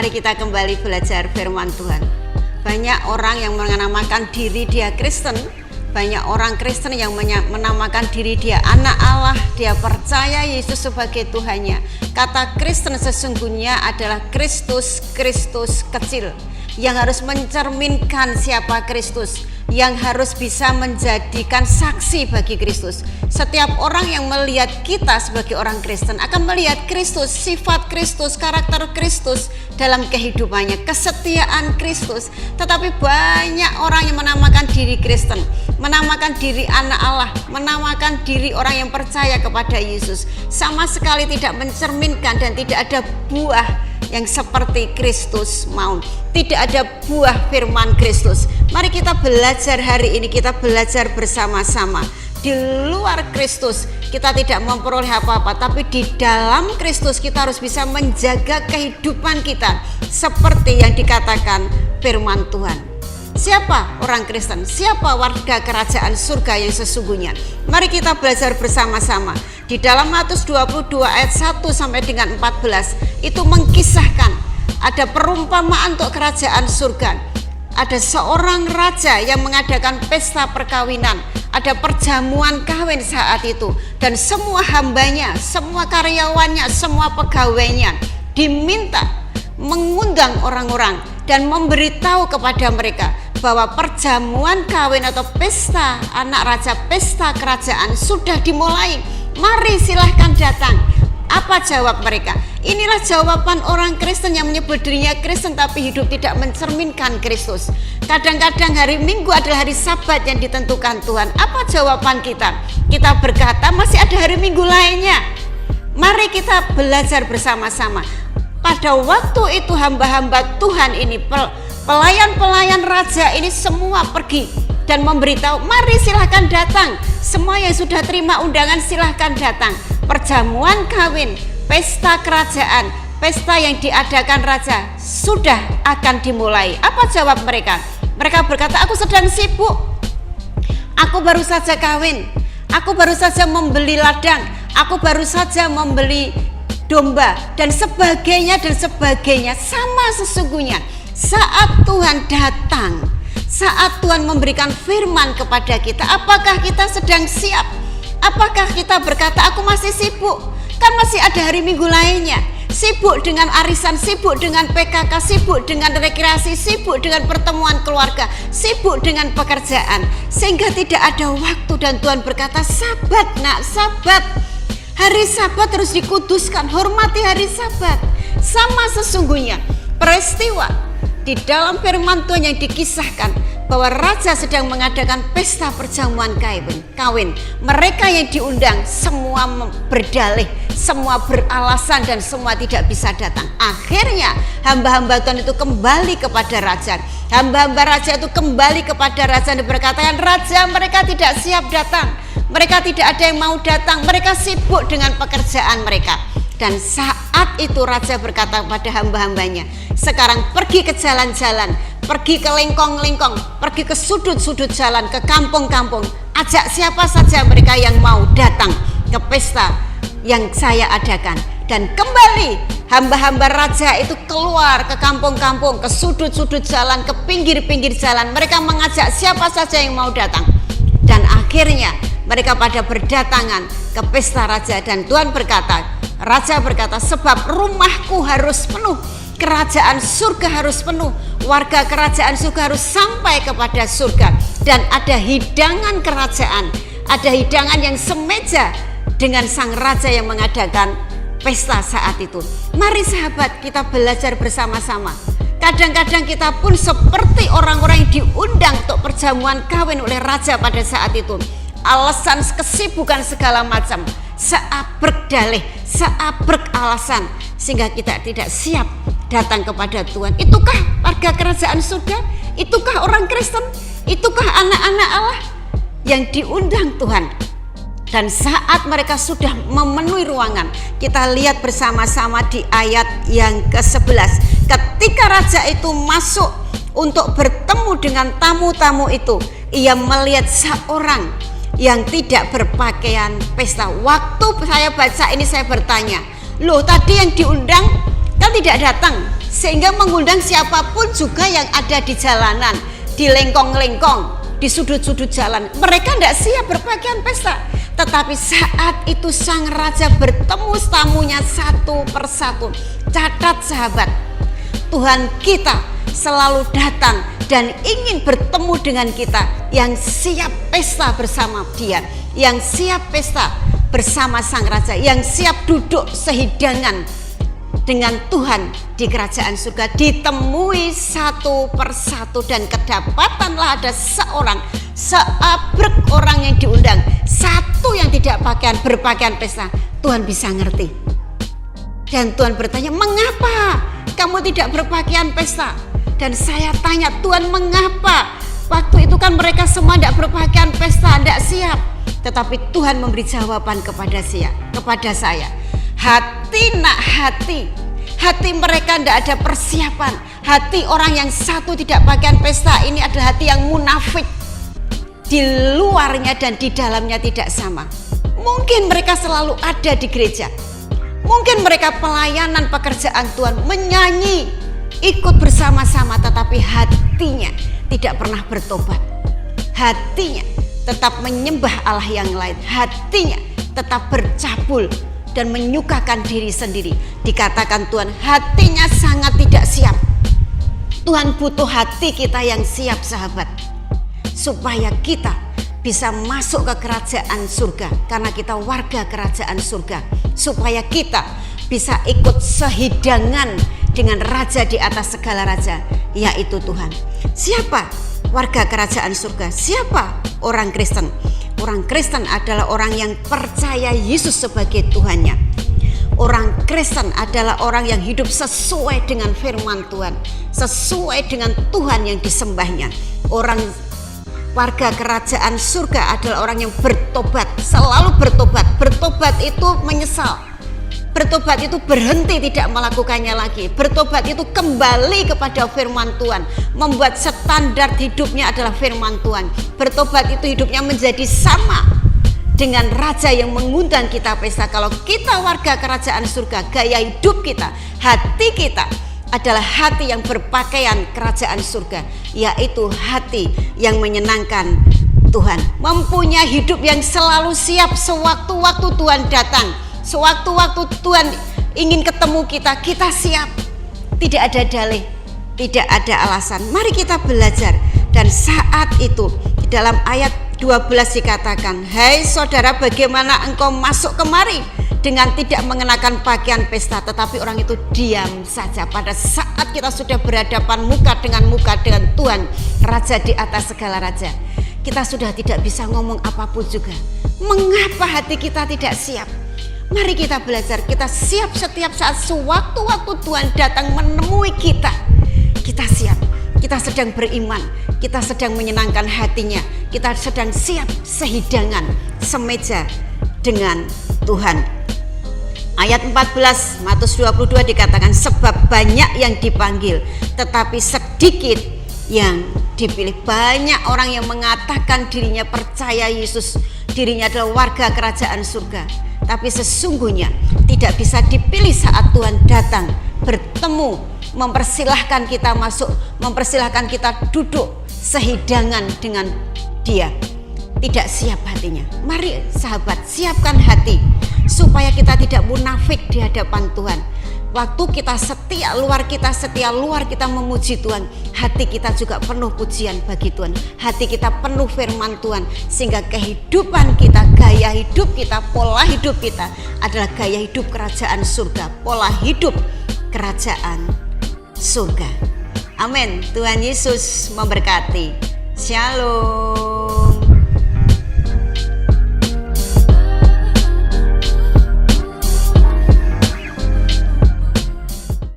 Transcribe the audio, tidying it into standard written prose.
Mari kita kembali belajar firman Tuhan. Banyak orang yang menamakan diri dia Kristen, banyak orang Kristen yang menamakan diri dia anak Allah, dia percaya Yesus sebagai Tuhannya. Kata Kristen sesungguhnya adalah Kristus kecil, yang harus mencerminkan siapa Kristus, yang harus bisa menjadikan saksi bagi Kristus. Setiap orang yang melihat kita sebagai orang Kristen akan melihat Kristus, sifat Kristus, karakter Kristus dalam kehidupannya, kesetiaan Kristus. Tetapi banyak orang yang menamakan diri Kristen, menamakan diri anak Allah, menamakan diri orang yang percaya kepada Yesus, sama sekali tidak mencerminkan dan tidak ada buah yang seperti Kristus mau. Tidak ada buah firman Kristus. Mari kita belajar hari ini, kita belajar bersama-sama. Di luar Kristus kita tidak memperoleh apa-apa, tapi di dalam Kristus kita harus bisa menjaga kehidupan kita seperti yang dikatakan firman Tuhan. Siapa orang Kristen? Siapa warga kerajaan surga yang sesungguhnya? Mari kita belajar bersama-sama. Di dalam Matius 22 ayat 1 sampai dengan 14 itu mengkisahkan ada perumpamaan untuk kerajaan surga. Ada seorang raja yang mengadakan pesta perkawinan, ada perjamuan kawin saat itu, dan semua hambanya, semua karyawannya, semua pegawainya diminta mengundang orang-orang dan memberitahu kepada mereka bahwa perjamuan kawin atau pesta anak raja, pesta kerajaan sudah dimulai. Mari silahkan datang. Apa jawab mereka? Inilah jawaban orang Kristen yang menyebut dirinya Kristen tapi hidup tidak mencerminkan Kristus. Kadang-kadang hari Minggu adalah hari Sabat yang ditentukan Tuhan. Apa jawaban kita? Kita berkata masih ada hari Minggu lainnya. Mari kita belajar bersama-sama. Pada waktu itu hamba-hamba Tuhan ini, pelayan-pelayan raja ini semua pergi dan memberitahu, mari silahkan datang. Semua yang sudah terima undangan silahkan datang. Perjamuan kawin, pesta kerajaan, pesta yang diadakan raja sudah akan dimulai. Apa jawab mereka? Mereka berkata, aku sedang sibuk, aku baru saja kawin, aku baru saja membeli ladang, aku baru saja membeli domba, dan sebagainya dan sebagainya. Sama sesungguhnya saat Tuhan datang, saat Tuhan memberikan firman kepada kita, apakah kita sedang siap? Apakah kita berkata aku masih sibuk? Kan masih ada hari Minggu lainnya. Sibuk dengan arisan, sibuk dengan PKK, sibuk dengan rekreasi, sibuk dengan pertemuan keluarga, sibuk dengan pekerjaan, sehingga tidak ada waktu. Dan Tuhan berkata, Sabat nak, Sabat. Hari Sabat harus dikuduskan, hormati hari Sabat. Sama sesungguhnya peristiwa di dalam firman Tuhan yang dikisahkan bahwa raja sedang mengadakan pesta perjamuan kawin. Mereka yang diundang semua berdalih, semua beralasan, dan semua tidak bisa datang. Akhirnya hamba-hamba Tuhan itu kembali kepada raja. Hamba-hamba raja itu kembali kepada raja dan berkatakan, Raja, mereka tidak siap datang, mereka tidak ada yang mau datang, mereka sibuk dengan pekerjaan mereka. Dan saat itu raja berkata kepada hamba-hambanya, sekarang pergi ke jalan-jalan, pergi ke lengkong-lengkong, pergi ke sudut-sudut jalan, ke kampung-kampung, ajak siapa saja mereka yang mau datang ke pesta yang saya adakan. Dan kembali hamba-hamba raja itu keluar ke kampung-kampung, ke sudut-sudut jalan, ke pinggir-pinggir jalan, mereka mengajak siapa saja yang mau datang. Dan akhirnya mereka pada berdatangan ke pesta raja, dan Tuhan berkata, raja berkata, sebab rumahku harus penuh, kerajaan surga harus penuh, warga kerajaan surga harus sampai kepada surga, dan ada hidangan kerajaan, ada hidangan yang semeja dengan sang raja yang mengadakan pesta saat itu. Mari sahabat, kita belajar bersama-sama. Kadang-kadang kita pun seperti orang-orang yang diundang untuk perjamuan kawin oleh raja pada saat itu. Alasan kesibukan segala macam, seabrek dalih, seabrek alasan, sehingga kita tidak siap datang kepada Tuhan. Itukah warga kerajaan surga? Itukah orang Kristen? Itukah anak-anak Allah yang diundang Tuhan? Dan saat mereka sudah memenuhi ruangan, kita lihat bersama-sama di ayat yang ke-11. Ketika raja itu masuk untuk bertemu dengan tamu-tamu itu, ia melihat seorang yang tidak berpakaian pesta. Waktu saya baca ini saya bertanya, loh tadi yang diundang kan tidak datang, sehingga mengundang siapapun juga yang ada di jalanan, di lengkong-lengkong, di sudut-sudut jalan. Mereka tidak siap berpakaian pesta. Tetapi saat itu sang raja bertemu tamunya satu persatu. Catat sahabat, Tuhan kita selalu datang dan ingin bertemu dengan kita yang siap pesta bersama Dia, yang siap pesta bersama sang raja, yang siap duduk sehidangan dengan Tuhan di kerajaan surga. Ditemui satu persatu dan kedapatanlah ada seabrek orang yang diundang, satu yang tidak berpakaian pesta. Tuhan bisa ngerti dan Tuhan bertanya, mengapa kamu tidak berpakaian pesta? Dan saya tanya, Tuhan, mengapa? Waktu itu kan mereka semua tidak berpakaian pesta, tidak siap. Tetapi Tuhan memberi jawaban kepada saya. Hati mereka tidak ada persiapan. Hati orang yang satu tidak pakaian pesta ini adalah hati yang munafik. Di luarnya dan di dalamnya tidak sama. Mungkin mereka selalu ada di gereja. Mungkin mereka pelayanan pekerjaan Tuhan, menyanyi, ikut bersama-sama, tetapi hatinya tidak pernah bertobat. Hatinya tetap menyembah Allah yang lain. Hatinya tetap bercabul dan menyukakan diri sendiri. Dikatakan Tuhan, hatinya sangat tidak siap. Tuhan butuh hati kita yang siap, sahabat, supaya kita bisa masuk ke kerajaan surga, karena kita warga kerajaan surga, supaya kita bisa ikut sehidangan dengan raja di atas segala raja, yaitu Tuhan. Siapa warga kerajaan surga? Siapa orang Kristen? Orang Kristen adalah orang yang percaya Yesus sebagai Tuhannya. Orang Kristen adalah orang yang hidup sesuai dengan firman Tuhan, sesuai dengan Tuhan yang disembahnya. Orang warga kerajaan surga adalah orang yang bertobat, selalu bertobat. Bertobat itu menyesal. Bertobat itu berhenti tidak melakukannya lagi. Bertobat itu kembali kepada firman Tuhan, membuat standar hidupnya adalah firman Tuhan. Bertobat itu hidupnya menjadi sama dengan raja yang mengundang kita pesta. Kalau kita warga kerajaan surga, gaya hidup kita, hati kita adalah hati yang berpakaian kerajaan surga, yaitu hati yang menyenangkan Tuhan, mempunyai hidup yang selalu siap sewaktu-waktu Tuhan datang. Sewaktu-waktu Tuhan ingin ketemu kita, kita siap. Tidak ada dalih, tidak ada alasan. Mari kita belajar. Dan saat itu di dalam ayat 12 dikatakan, hai saudara, bagaimana engkau masuk kemari dengan tidak mengenakan pakaian pesta? Tetapi orang itu diam saja. Pada saat kita sudah berhadapan muka dengan Tuhan, Raja di atas segala raja, kita sudah tidak bisa ngomong apapun juga. Mengapa hati kita tidak siap? Mari kita belajar, kita siap setiap saat. Sewaktu-waktu Tuhan datang menemui kita, kita siap. Kita sedang beriman, kita sedang menyenangkan hatinya, kita sedang siap sehidangan, semeja dengan Tuhan. Ayat 14 Matius 22 dikatakan, sebab banyak yang dipanggil tetapi sedikit yang dipilih. Banyak orang yang mengatakan dirinya percaya Yesus, dirinya adalah warga kerajaan surga, tapi sesungguhnya tidak bisa dipilih saat Tuhan datang, bertemu, mempersilahkan kita masuk, mempersilahkan kita duduk sehidangan dengan Dia. Tidak siap hatinya. Mari sahabat, siapkan hati supaya kita tidak munafik di hadapan Tuhan. Waktu kita setia, luar kita memuji Tuhan, hati kita juga penuh pujian bagi Tuhan. Hati kita penuh firman Tuhan, sehingga kehidupan kita, gaya hidup kita, pola hidup kita adalah gaya hidup kerajaan surga, pola hidup kerajaan surga. Amin. Tuhan Yesus memberkati. Shalom.